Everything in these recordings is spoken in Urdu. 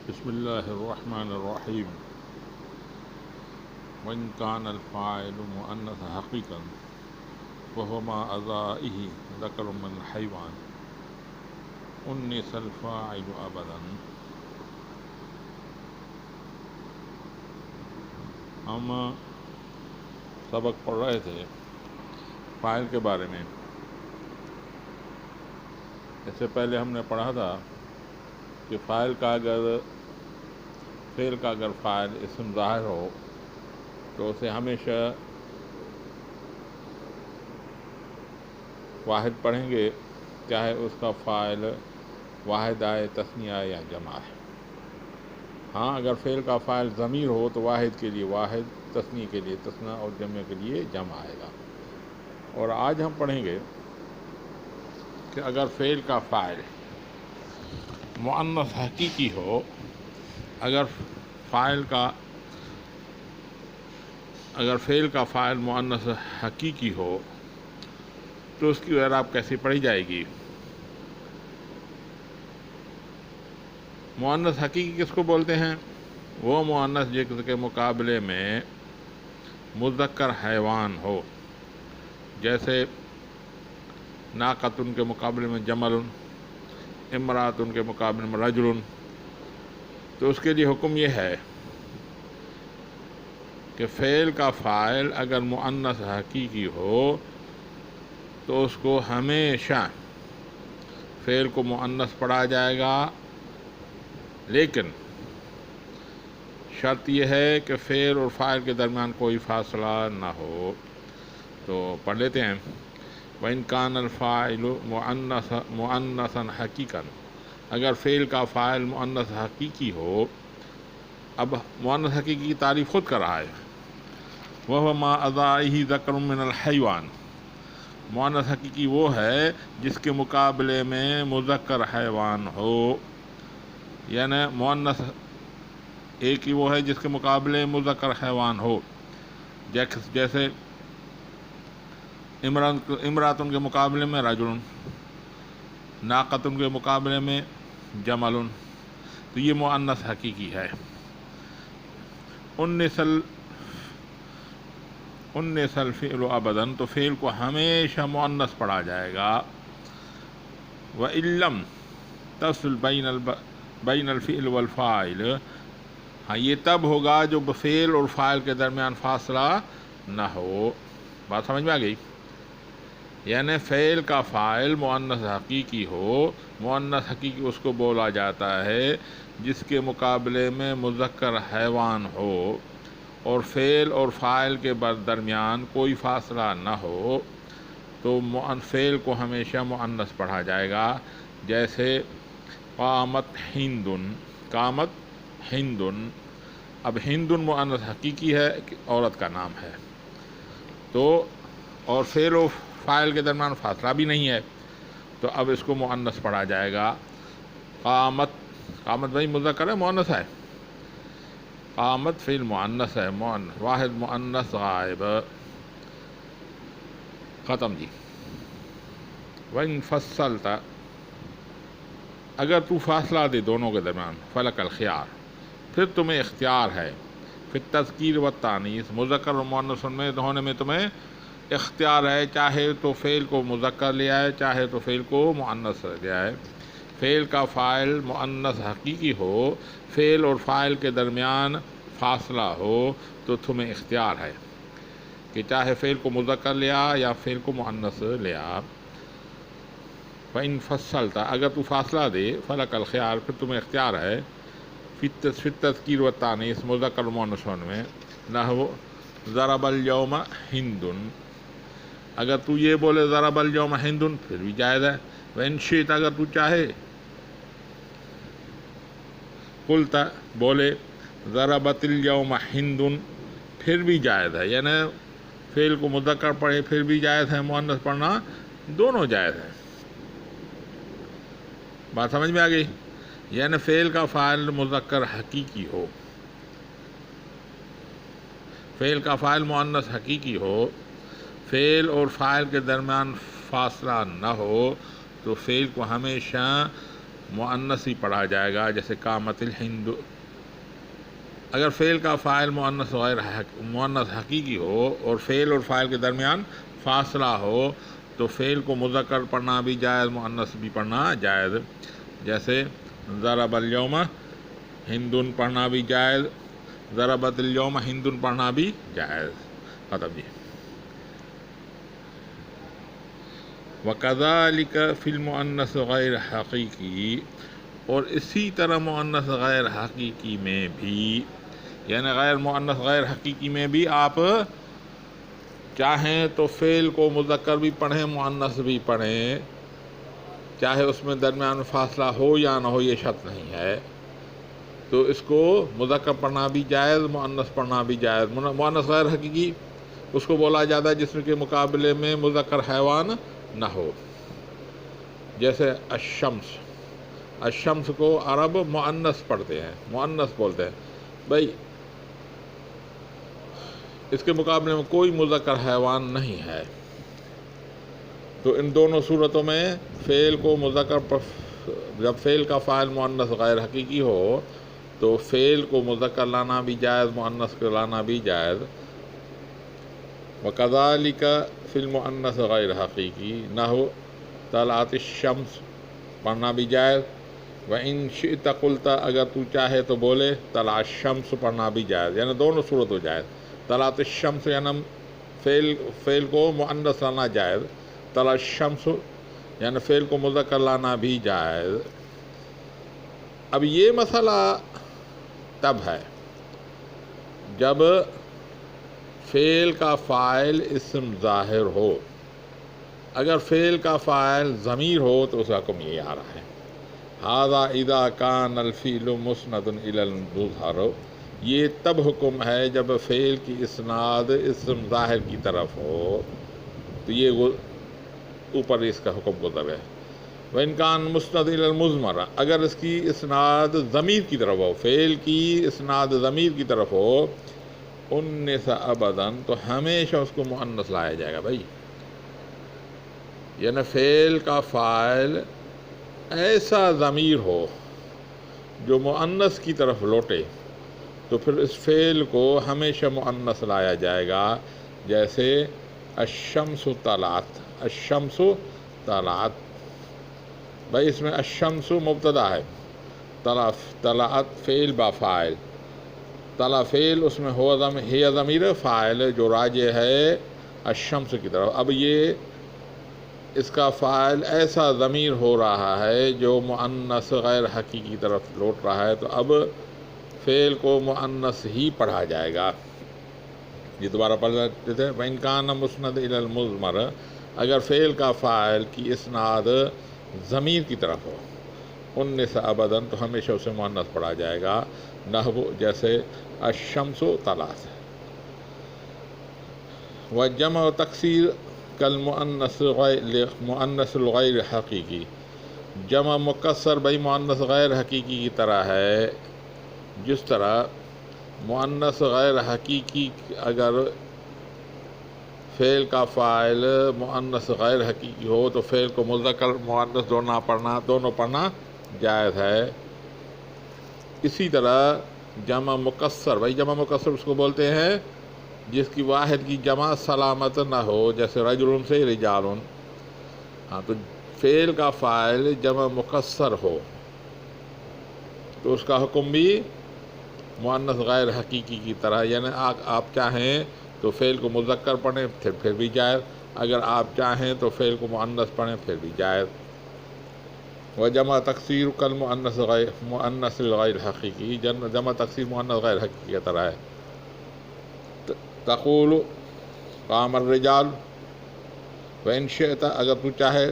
بسم اللہ الرحمن الرحیم وإن كان الفاعل مؤنث حقيقا وهو مع أعضائه ذكر من الحيوان أنث الفاعل أبدا۔ ہم سبق پڑھ رہے تھے فاعل کے بارے میں۔ اس سے پہلے ہم نے پڑھا تھا کہ فاعل کا اگر فاعل اسم ظاہر ہو تو اسے ہمیشہ واحد پڑھیں گے، چاہے اس کا فاعل واحد آئے، تثنیہ یا جمع ہے۔ ہاں، اگر فعل کا فاعل ضمیر ہو تو واحد کے لیے واحد، تثنیہ کے لیے تثنیہ اور جمع کے لیے جمع آئے گا۔ اور آج ہم پڑھیں گے کہ اگر فعل کا فاعل مؤنث حقیقی ہو، اگر فعل کا فاعل مؤنث حقیقی ہو تو اس کی اعراب کیسے پڑھی جائے گی؟ مؤنث حقیقی کس کو بولتے ہیں؟ وہ مؤنث جس کے مقابلے میں مذکر حیوان ہو، جیسے ناقۃ کے مقابلے میں جمل، امرأۃ کے مقابلے میں رجل۔ تو اس کے لیے حکم یہ ہے کہ فعل کا فاعل اگر مؤنث حقیقی ہو تو اس کو ہمیشہ فعل کو مؤنث پڑھا جائے گا، لیکن شرط یہ ہے کہ فعل اور فاعل کے درمیان کوئی فاصلہ نہ ہو۔ تو پڑھ لیتے ہیں۔ وَإِن كَانَ الْفَاعِلُ مُؤَنَّثًا حَقِيقًا، اگر فعل کا فاعل مؤنث حقیقی ہو۔ اب مؤنث حقیقی کی تعریف خود کر رہا ہے۔ وَهُوَ مَعَ أَعْضَائِهِ ذَكَرٌ مِّنَ الْحَيْوَانِ، مؤنث حقیقی وہ ہے جس کے مقابلے میں مذکر حیوان ہو، یعنی مؤنث ایک ہی وہ ہے جس کے مقابلے مذکر حیوان ہو، جیسے امرأۃ کے مقابلے میں رجل، ناقۃ کے مقابلے میں جمل۔ تو یہ مؤنث حقیقی ہے۔ انث الفعل ابدا، تو فعل کو ہمیشہ مؤنث پڑھا جائے گا۔ وَإِن لَّمْ تَفْصِلْ بَيْنَ الْفِعْلِ وَالْفَاعِلِ، ہاں یہ تب ہوگا جو فعل اور فاعل کے درمیان فاصلہ نہ ہو۔ بات سمجھ میں آ گئی؟ یعنی فعل کا فاعل مؤنث حقیقی ہو، مؤنث حقیقی اس کو بولا جاتا ہے جس کے مقابلے میں مذکر حیوان ہو، اور فعل اور فاعل کے درمیان کوئی فاصلہ نہ ہو تو فعل کو ہمیشہ مؤنث پڑھا جائے گا۔ جیسے قامت ہندن، قامت ہندن۔ اب ہندن مؤنث حقیقی ہے، عورت کا نام ہے، تو اور فعل و فاعل کے درمیان فاصلہ بھی نہیں ہے، تو اب اس کو مؤنث پڑھا جائے گا۔ قامت بھائی مذکر ہے مؤنث ہے؟ قامت فعل مؤنث ہے، واحد مؤنث غائب، ختم جی۔ وَإِن فَصَّلْتَ، اگر تو فاصلہ دے دونوں کے درمیان، فلک الخیار، پھر تمہیں اختیار ہے۔ پھر تذکیر و تانیث، مذکر و مؤنث میں ہونے میں تمہیں اختیار ہے، چاہے تو فعل کو مذکر لے آئے، چاہے تو فعل کو مؤنث لے آئے۔ فعل کا فاعل مؤنث حقیقی ہو، فعل اور فاعل کے درمیان فاصلہ ہو، تو تمہیں اختیار ہے کہ چاہے فعل کو مذکر لے آ یا فعل کو مؤنث لے آ۔ فَإِن فَصَّلْتَ، اگر تو فاصلہ دے، فلک الخیار، پھر تمہیں اختیار ہے۔ فی التذکیر و التانیث، مذکر و مؤنث میں، نحو ضرب الیوم ہندن، اگر تو یہ بولے ضرب الیوم ہندن پھر بھی جائز ہے۔ وَإِن شئت، اگر تو چاہے، قلت بولے ضربت الیوم ہندن پھر بھی جائز ہے، یعنی فعل کو مذکر پڑھے پھر بھی جائز ہے، مؤنث پڑھنا دونوں جائز ہے۔ بات سمجھ میں آ گئی؟ یعنی فعل کا فاعل مذکر حقیقی ہو، فعل کا فاعل مؤنث حقیقی ہو، فعل اور فاعل کے درمیان فاصلہ نہ ہو، تو فعل کو ہمیشہ مؤنث ہی پڑھا جائے گا، جیسے قامت الہند۔ اگر فعل کا فاعل مؤنث حقیقی ہو اور فعل اور فاعل کے درمیان فاصلہ ہو تو فعل کو مذکر پڑھنا بھی جائز، مؤنث بھی پڑھنا جائز، جیسے ضرب الیوم ہندن پڑھنا بھی جائز، ضربت الیوم ہندن پڑھنا بھی جائز۔ ختم جی۔ وَكَذَلِكَ فِي الْمُؤَنَّثِ غیر حقیقی، اور اسی طرح مؤنث غیر حقیقی میں بھی، یعنی غیر مؤنث غیر حقیقی میں بھی آپ چاہیں تو فعل کو مذکر بھی پڑھیں مؤنث بھی پڑھیں، چاہے اس میں درمیان فاصلہ ہو یا نہ ہو، یہ شرط نہیں ہے، تو اس کو مذکر پڑھنا بھی جائز، مؤنث پڑھنا بھی جائز۔ مؤنث غیر حقیقی اس کو بولا جاتا ہے جس کے مقابلے میں مذکر حیوان نہ ہو، جیسے الشمس۔ الشمس کو عرب مؤنث پڑھتے ہیں، مؤنث بولتے ہیں، بھائی اس کے مقابلے میں کوئی مذکر حیوان نہیں ہے، تو ان دونوں صورتوں میں فعل کو مذکر جب فعل کا فاعل مؤنث غیر حقیقی ہو تو فعل کو مذکر لانا بھی جائز، مؤنث کو لانا بھی جائز۔ وَكَذَلِكَ فِي الْمُؤَنَّثِ غیر حقیقی، نحو طلعت الشمس پڑھنا بھی جائز، وَإِن شِئْتَ قُلْتَ اگر تو چاہے تو بولے طلع الشمس پڑھنا بھی جائز، یعنی دونوں صورت ہو جائز۔ طلعت الشمس یعنی فعل کو مؤنث لانا جائز، طلع الشمس یعنی فعل کو مذکر لانا بھی جائز۔ اب یہ مسئلہ تب ہے جب فعل کا فاعل اسم ظاہر ہو، اگر فعل کا فاعل ضمیر ہو تو اس کا حکم یہ آ رہا ہے، ھذا اذا کان الفعل مسند الی المظہر، یہ تب حکم ہے جب فعل کی اسناد اسم ظاہر کی طرف ہو، تو یہ اوپر اس کا حکم گزر ہے۔ وَإِنْ كَانَ مُسْنَدًا إِلَى الْمُضْمَرَ، اگر اس کی اسناد ضمیر کی طرف ہو، فعل کی اسناد ضمیر کی طرف ہو، اُنِّثَ أَبَدًا، تو ہمیشہ اس کو مؤنث لایا جائے گا بھائی، یعنی فعل کا فاعل ایسا ضمیر ہو جو مؤنث کی طرف لوٹے تو پھر اس فعل کو ہمیشہ مؤنث لایا جائے گا، جیسے الشمس طلعت، الشمس طلعت، بھائی اس میں الشمس مبتدا ہے، طلعت فعل با فاعل، طلع فعل، اس میں ہی ضمیر فاعل جو راجع ہے الشمس کی طرف۔ اب یہ اس کا فاعل ایسا ضمیر ہو رہا ہے جو مؤنث غیر حقیقی کی طرف لوٹ رہا ہے، تو اب فعل کو مؤنث ہی پڑھا جائے گا۔ یہ دوبارہ پڑھ لیتے تھے، وَإِنْ كَانَ مُسْنَدًا إِلَى الْمُضْمَرِ، اگر فعل کا فاعل کی اسناد ضمیر کی طرف ہو، اُنِّثَ أَبَدًا، تو ہمیشہ اسے مؤنث پڑھا جائے گا، نحو جیسے الشمس طلعت۔ وجمع و تکسیر کالمؤنث مؤنث الغیر حقیقی، جمع مکسر بھائی مؤنث غیر حقیقی کی طرح ہے، جس طرح مؤنث غیر حقیقی اگر فعل کا فاعل مؤنث غیر حقیقی ہو تو فعل کو مذکر مؤنث دونوں پڑھنا جائز ہے۔ اسی طرح جمع مکسر، بھائی جمع مکسر اس کو بولتے ہیں جس کی واحد کی جمع سلامت نہ ہو، جیسے رجل سے رجال، ہاں تو فعل کا فاعل جمع مکسر ہو تو اس کا حکم بھی مؤنث غیر حقیقی کی طرح، یعنی آپ چاہیں تو فعل کو مذکر پڑھیں پھر بھی جائز، اگر آپ چاہیں تو فعل کو مؤنث پڑھیں پھر بھی جائز۔ وجمع تکسیر کالمؤنث مؤنث الغیر حقیقی، جمع تکسیر مؤنث غیر حقیقی کی طرح ہے۔ تقول قام الرجال، وإن شئت اگر تو چاہے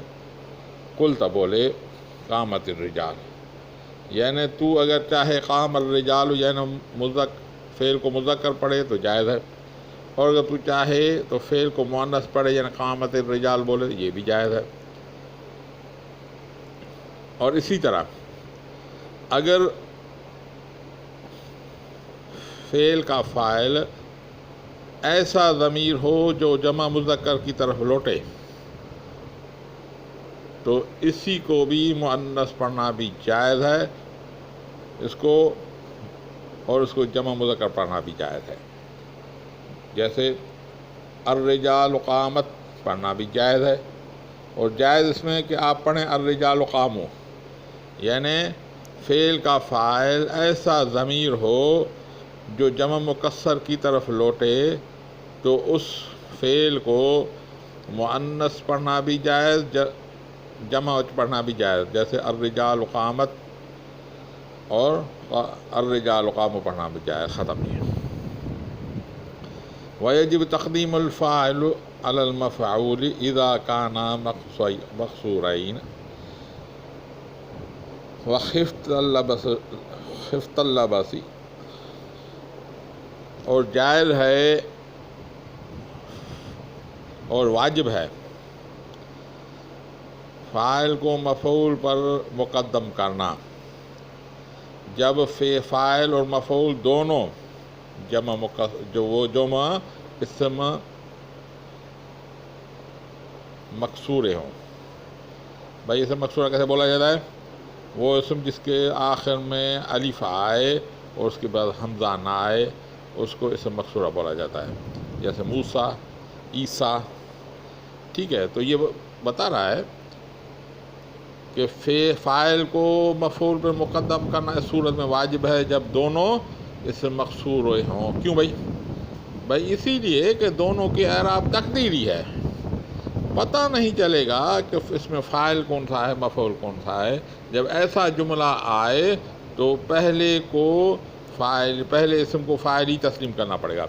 قلت بولے قامت الرجال، یعنی تو اگر چاہے قام الرجال یعنی فعل کو مذکر پڑھے تو جائز ہے، اور اگر تو چاہے تو فعل کو مؤنث پڑھے یعنی قامت الرجال بولے یہ بھی جائز ہے۔ اور اسی طرح اگر فعل کا فاعل ایسا ضمیر ہو جو جمع مذکر کی طرف لوٹے، تو اسی کو بھی مؤنث پڑھنا بھی جائز ہے، اس کو، اور اس کو جمع مذکر پڑھنا بھی جائز ہے۔ جیسے الرجال قامت پڑھنا بھی جائز ہے، اور جائز اس میں کہ آپ پڑھیں الرجال قاموا، یعنی فعل کا فاعل ایسا ضمیر ہو جو جمع مکسر کی طرف لوٹے، تو اس فعل کو مؤنث پڑھنا بھی جائز، جمع پڑھنا بھی جائز، جیسے الرجال قامت اور الرجال قاموا پڑھنا بھی جائز، ختم ہی۔ وَيَجِبُ تَقْدِيمُ الْفَاعِلِ عَلَى الْمَفْعُولِ إِذَا كَانَا مَقْصُورَيْنِ وَخِفْتَ اللَّبَسِ، اور جائز ہے اور واجب ہے فاعل کو مفعول پر مقدم کرنا جب فاعل اور مفعول دونوں جمع اسم مکسورے ہوں۔ بھائی اسم مکسورہ کیسے بولا جاتا ہے؟ وہ اسم جس کے آخر میں الف آئے اور اس کے بعد حمزہ نہ آئے، اس کو اسم مکسورہ بولا جاتا ہے، جیسے موسیٰ، عیسیٰ۔ ٹھیک ہے، تو یہ بتا رہا ہے کہ فاعل کو مفعول پر مقدم کرنا اس صورت میں واجب ہے جب دونوں اسم مکسور ہوں۔ کیوں بھائی اسی لیے کہ دونوں کی اعراب تقدیری ہے، پتہ نہیں چلے گا کہ اس میں فاعل کون سا ہے مفعول کون سا ہے۔ جب ایسا جملہ آئے تو پہلے اسم کو فاعل ہی تسلیم کرنا پڑے گا۔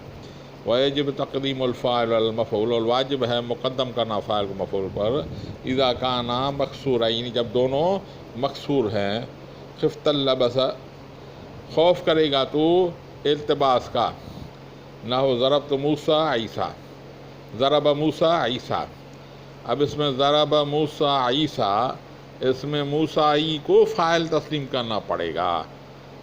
وَيَجِبُ تَقْدِيمُ الْفَاعِلِ عَلَى الْمَفْعُولِ، اور واجب ہے مقدم کرنا فاعل کو مفعول پر، اذا كانا مکسورین، جب دونوں مکسور ہیں۔ خفت اللبس، خوف کرے گا تو التباس کا، نحو ضربت موسیٰ عیسیٰ، ضرب موسیٰ عیسیٰ۔ اب اس میں ضرب موسیٰ عیسیٰ، اس میں موسیٰ کو فاعل تسلیم کرنا پڑے گا،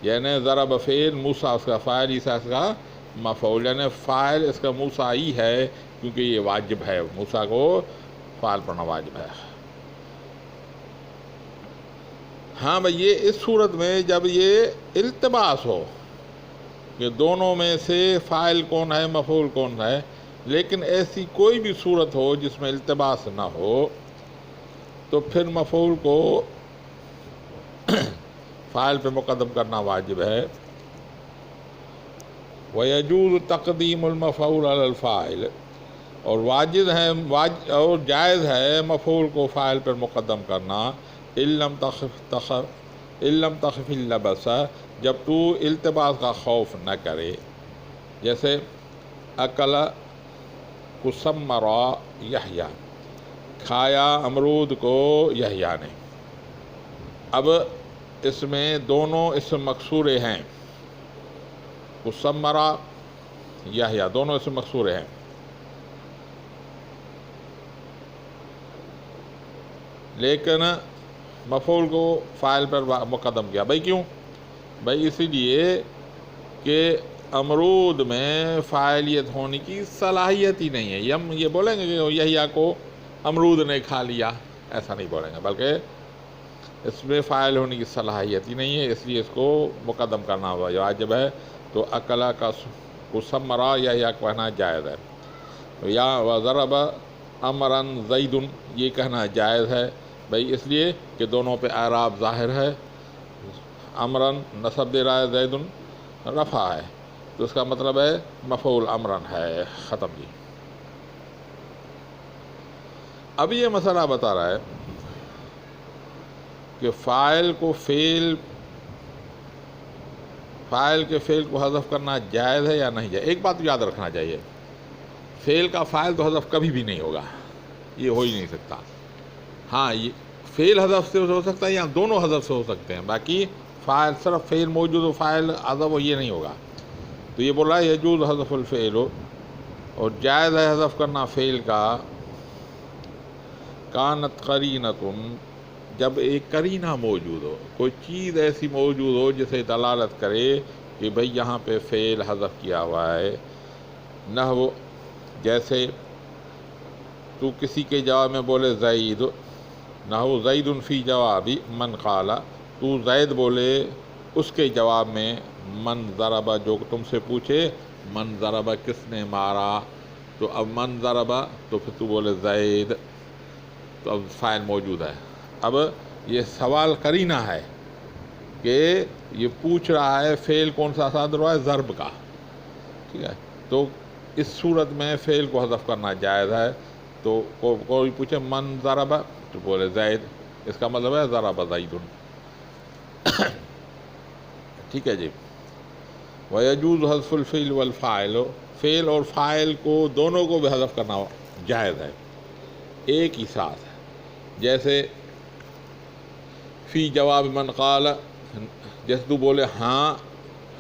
یعنی ضرب فعل، موسیٰ اس کا فاعل، عیسیٰ اس کا مفعول، یعنی فاعل اس کا موسیٰ ہے، کیونکہ یہ واجب ہے، موسیٰ کو فاعل پڑھنا واجب ہے۔ ہاں بھئی یہ اس صورت میں جب یہ التباس ہو کہ دونوں میں سے فاعل کون ہے مفعول کون ہے، لیکن ایسی کوئی بھی صورت ہو جس میں التباس نہ ہو، تو پھر مفعول کو فاعل پہ مقدم کرنا واجب ہے۔ وَيَجُوزُ تَقْدِيمُ الْمَفْعُولِ عَلَى الْفَاعِلِ، اور واجب ہے اور جائز ہے مفعول کو فاعل پر مقدم کرنا، إِن لَمْ تَخِفِ اللَّبَسَ، جب تو التباس کا خوف نہ کرے، جیسے اکل کثمر یحییٰ، کھایا امرود کو یحییٰ نے۔ اب اس میں دونوں اسم مکسورے ہیں، کثمر یحییٰ دونوں اسم مکسورے ہیں، لیکن مفعول کو فاعل پر مقدم کیا۔ بھائی کیوں؟ بھائی اسی لیے کہ امرود میں فاعلیت ہونے کی صلاحیت ہی نہیں ہے۔ ہم یہ بولیں گے کہ یحییٰ کو امرود نے کھا لیا، ایسا نہیں بولیں گے، بلکہ اس میں فاعل ہونے کی صلاحیت ہی نہیں ہے، اس لیے اس کو مقدم کرنا واجب ہے۔ تو اکلا کا کثمر یحییٰ کہنا جائز ہے، یا وضرب امرا زید یہ کہنا جائز ہے، بھائی اس لیے کہ دونوں پہ اعراب ظاہر ہے، امرن نصب دے رہا ہے، زید رفع ہے، تو اس کا مطلب ہے مفعول امرن ہے، ختم جی۔ اب یہ مسئلہ بتا رہا ہے کہ فاعل کے فعل کو حذف کرنا جائز ہے یا نہیں جائز۔ ایک بات یاد رکھنا چاہیے، فعل کا فاعل تو حذف کبھی بھی نہیں ہوگا، یہ ہو ہی نہیں سکتا۔ ہاں یہ فعل حذف سے ہو سکتا ہے یا دونوں حذف سے ہو سکتے ہیں، باقی فاعل صرف فعل موجود ہو فاعل حذف ہو یہ نہیں ہوگا۔ تو یہ بول رہا ہے یجوز حذف الفعل، اور جائز ہے حذف کرنا فعل کا، کانت قرینۃ جب ایک قرینہ موجود ہو، کوئی چیز ایسی موجود ہو جسے دلالت کرے کہ بھئی یہاں پہ فعل حذف کیا ہوا ہے، نحو جیسے تو کسی کے جواب میں بولے زید، نحو زید فی جواب من قال، تو زید بولے اس کے جواب میں من ضرب جو تم سے پوچھے من ضرب کس نے مارا، تو اب من ضرب تو پھر تو بولے زید، تو اب فاعل موجود ہے۔ اب یہ سوال قرینہ ہے کہ یہ پوچھ رہا ہے فعل کون سا صادر ہوا ہے، ضرب کا، ٹھیک ہے، تو اس صورت میں فعل کو حذف کرنا جائز ہے۔ تو کوئی پوچھے من ضرب تو بولے زید، اس کا مطلب ہے ضرب زید، ٹھیک ہے جی۔ وَيَجُوزُ حذف الفعل والفاعل، فعل اور فاعل کو دونوں کو بھی حذف کرنا جائز ہے ایک ہی ساتھ، جیسے فی جواب من قال، جیسے تو بولے ہاں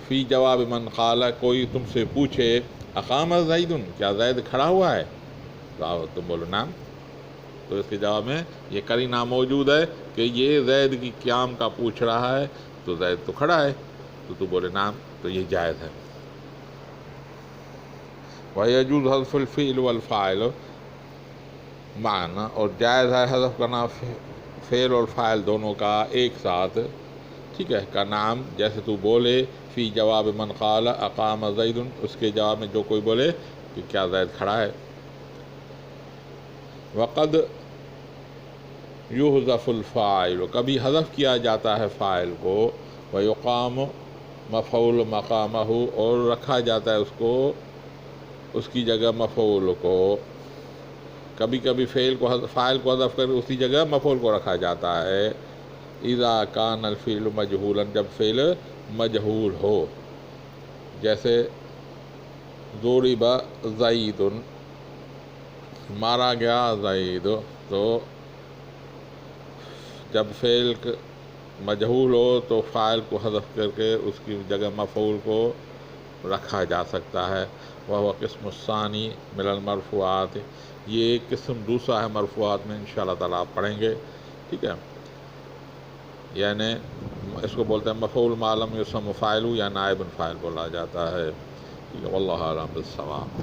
فی جواب من قال، کوئی تم سے پوچھے اقام زید، کیا زید کھڑا ہوا ہے، تو تم بولو نعم، تو اس کے جواب میں یہ قرینہ موجود ہے کہ یہ زید کی قیام کا پوچھ رہا ہے، تو زید تو کھڑا ہے، تو بولے نعم، تو یہ جائز ہے۔ وَيَجُوزُ حذف الفعل والفاعل معنی، اور جائز ہے حذف کرنا فعل اور فاعل دونوں کا ایک ساتھ، ٹھیک ہے، کا نام، جیسے تو بولے فی جواب من قال اقام زید، اس کے جواب میں جو کوئی بولے کہ کیا زید کھڑا ہے۔ وقد یحذف الفاعل، کبھی حذف کیا جاتا ہے فاعل کو، ویقام مفعول مقامہ، اور رکھا جاتا ہے اس کو اس کی جگہ مفعول کو، کبھی کبھی فاعل کو حذف کر اسی جگہ مفعول کو رکھا جاتا ہے۔ اذا کان الفعل مجہولا، جب فعل مجہول ہو، جیسے ضرب زید، مارا گیا زید، تو جب فعل مجہول ہو تو فاعل کو حذف کر کے اس کی جگہ مفعول کو رکھا جا سکتا ہے۔ وہ قسم الثانی من المرفوعات، یہ قسم دوسرا ہے مرفوعات میں، انشاءاللہ تعالیٰ آپ پڑھیں گے، ٹھیک ہے، یعنی اس کو بولتے ہیں مفعول ما لم یسم فاعل، یا نائب فاعل بولا جاتا ہے، ٹھیک ہے، واللہ اعلم بالصواب۔